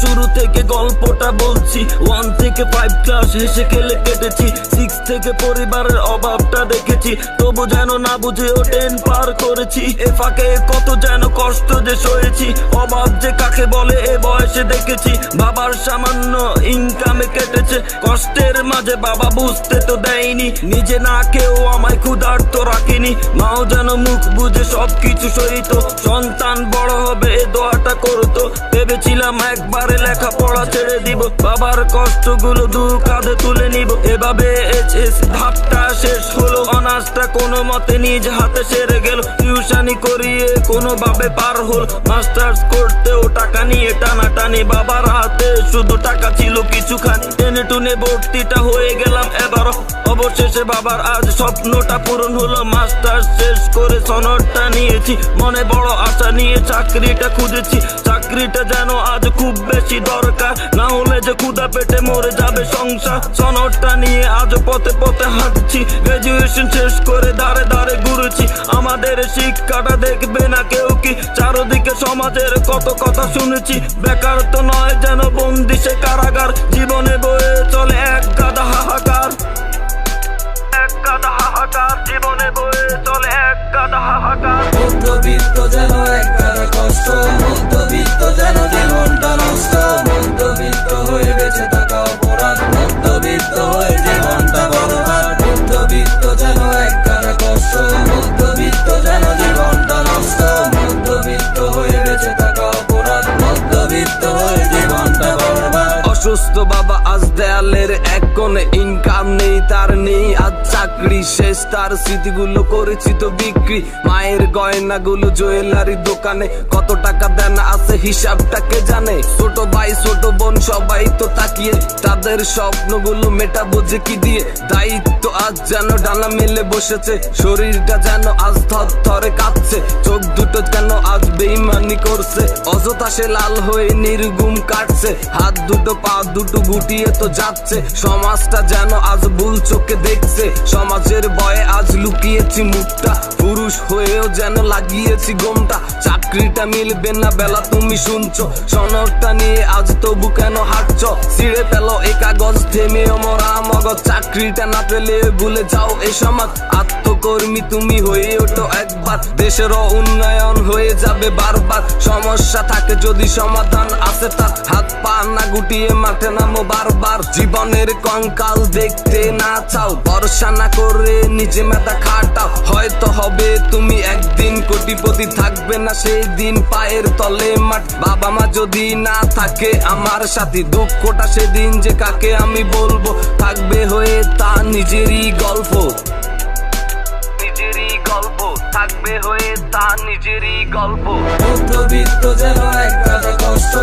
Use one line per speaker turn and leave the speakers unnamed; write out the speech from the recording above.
শুরু থেকে গল্পটা বলছি, 1 থেকে 5 ক্লাস হেসে খেলে কেটেছি, 6 থেকে পরিবারের অভাবটা দেখেছি, তবু যেন না বুঝেও 10 পার করেছি। এ ফাঁকে কত যেন কষ্ট যে সয়েছি, অভাব যে কাকে বলে এ বয়সে দেখেছি। বাবার সামান্য ইনকামে কেটেছে, কষ্টের মাঝে বাবা বুঝতে তো দেয়নি, নিজে না কেউ আমায় ক্ষুধার্ত রাখিনি। মাও যেন মুখ বুঝে সবকিছু সইত, সন্তান বড় হবে এ দোয়াটা করতো। ভেবেছিলাম একবারে লেখাপড়া ছেড়ে দিব, বাবার কষ্টগুলো দু কাঁধে তুলে নিব। এভাবে এইচএস ধাপটা শেষ হলো, অনার্সটা কোনো মতে নিজ হাতে সেরে গেল, টিউশনি করিয়ে কোনোভাবে পার হল। মাস্টার্স করতেও টাকা নিয়ে টানাটানি, বাবার হাতে শুধু টাকা ছিল কিছুখানি, টেনে টুনে ভর্তিটা হয়ে গেলাম এবারও। অবশেষে বাবার আজ স্বপ্নটা পূরণ হলো, মাস্টার্স শেষ করে সনদটা নিয়েছি, মনে বড় আশা নিয়ে চাকরিটা খুঁজেছি। চাকরিটা যেন আজ খুব বেশি দরকার, না হলে যে ক্ষুধা পেটে মরে যাবে সংসার। সনদটা নিয়ে আজ পথে পথে হাঁটছি, গ্রাজুয়েশন শেষ করে দাঁড়ে দাঁড়ে ঘুরেছি। আমাদের শিক্ষাটা দেখবে না কেউ কি, চারদিকে সমাজের কত কথা শুনেছি। বেকার তো নয় যেন বন্দি সে কারাগার, জীবনে বয়ে চলে এক গাদা হাহাকার, এক গাদা হাহাকার, জীবনে বয়ে চলে এক গাদা হাহাকার।
মধ্যবিত্ত যেন এক গাদা কষ্ট, মধ্যবিত্ত যেন জীবনটা নষ্ট, মধ্যবিত্ত হয়ে বেঁচে থাকা অপরাধ, মধ্যবিত্ত হয়ে জীবনটা বরবাদ। মধ্যবিত্ত যেন এক গাদা কষ্ট, মধ্যবিত্ত যেন জীবনটা নষ্ট, মধ্যবিত্ত হয়ে বেঁচে থাকা অপরাধ, মধ্যবিত্ত হয়ে জীবনটা বরবাদ।
অসুস্থ বাবা আজ দেয়ালের এক কোণে, ইনকাম নেই তার নেই আজ চাকরি শেষ, তার স্মৃতিগুলো করেছি তো বিক্রি। মায়ের গয়নাগুলো জুয়েলারি দোকানে, কত টাকা দেন আছে হিসাবটাকে জানে। ছোট ভাই ছোট বোন সবাই তো তাকিয়ে, তাদের স্বপ্নগুলো মেটাবো যে কি দিয়ে। দায়িত্ব আজ যেন ডানা মেলে বসেছে, শরীরটা যেন আজ থর থরে কাঁপছে, চোখ দুটো যেন আজ বেইমানি করছে, অযথা সে লাল হয়ে নির্গুম কাটছে, হাত দুটো পা দুটো গুটিয়ে তো যাচ্ছে। সমাজটা যেন আজ ভুল চোখে দেখছে, সমাজের ভয়ে আজ লুকিয়েছি মুখটা, পুরুষ হয়েও যেন লাগিয়েছি গোমটা। চাকরিটা মিলবে না বেলা তুমি শুনছো, সনদটা নিয়ে আজ তবু কেন হাঁটছো। ছিঁড়ে পেলো এ কাগজ থেমেও মরা মগজ, চাকরিটা না পেলে ভুলে যাও এ সমাজ। আত্মকর্মী তুমি হয়ে ওঠো একবার, দেশেরও উন্নয়ন হয়ে যাবে বারবার। সমস্যা থাকে যদি সমাধান আছে তার, হাত পা না গুটিয়ে মাঠে নামো বারবার। জীবনের কঙ্কাল দেখতে না চাও, ভরসা না করে নিজে মেধা খাটাও, হয়তো হবে তুমি একদিন কোটিপতি, থাকবে না সেই দিন পায়ের তলে মাঠ। বাবা মা যদি না থাকে আমার সাথী, দুঃখটা সেদিন যে কাকে আমি বলবো, থাকবে হয়ে তা নিজেরই গল্প, নিজেরই গল্প, থাকবে হয়ে তা নিজেরই গল্প।
মধ্যবিত্ত যেন এক গাদা কষ্ট,